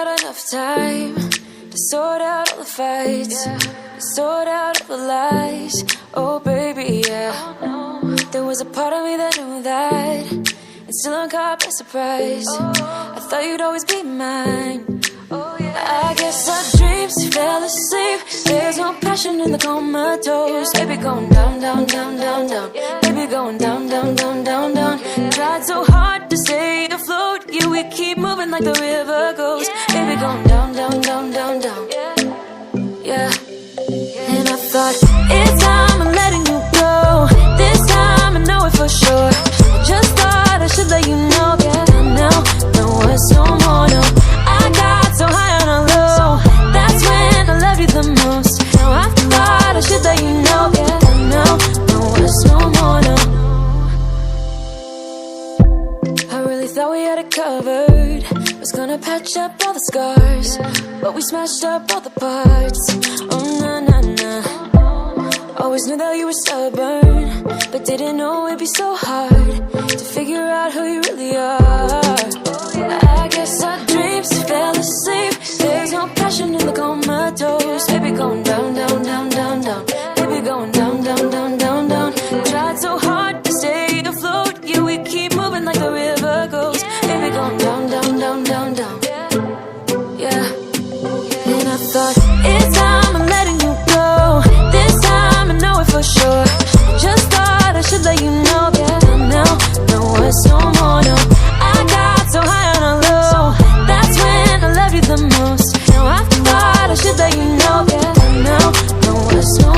got enough time to sort out all the fights, to sort out all the lies. Oh baby, yeah. There was a part of me that knew that, and still I'm caught by surprise. I thought you'd always be mine. I guess our dreams fell asleep. There's no passion in the comatose. Baby going down, down, down, down, down. Baby going down, down, down, down, down. Tried so hard to stay afloat. Yeah, we keep moving like the river goes. Baby going down, down, down, down, down. Yeah. And I thought, it's time I'm letting you go. This time I know it for sure. Just thought I should let you know. Yeah, now, no it's no more, no. I got so high on a low. That's when I love you the most. Now I thought I should let you know. Yeah, now, no it's no more, no. I really thought we had it covered. Was gonna patch up all the scars, but we smashed up all the parts. Oh na na na. Always knew that you were stubborn, but didn't know it'd be so hard to figure out who you really are. I guess our dreams fell asleep. There's no passion in the comatose. Baby going down, down, down, down, down. Baby going down, down, down, down, down. Tried so hard to stay afloat. Yeah, we keep moving like the river goes. Baby going down, down, down, down, down. Yeah. And I thought, it's time I'm letting you go. This time I know it for sure. Just thought I should let you know. Yeah, now, no it's no more, no. I got so high on a low. That's when I love you the most. Now I thought I should let you know. Yeah, now, no it's no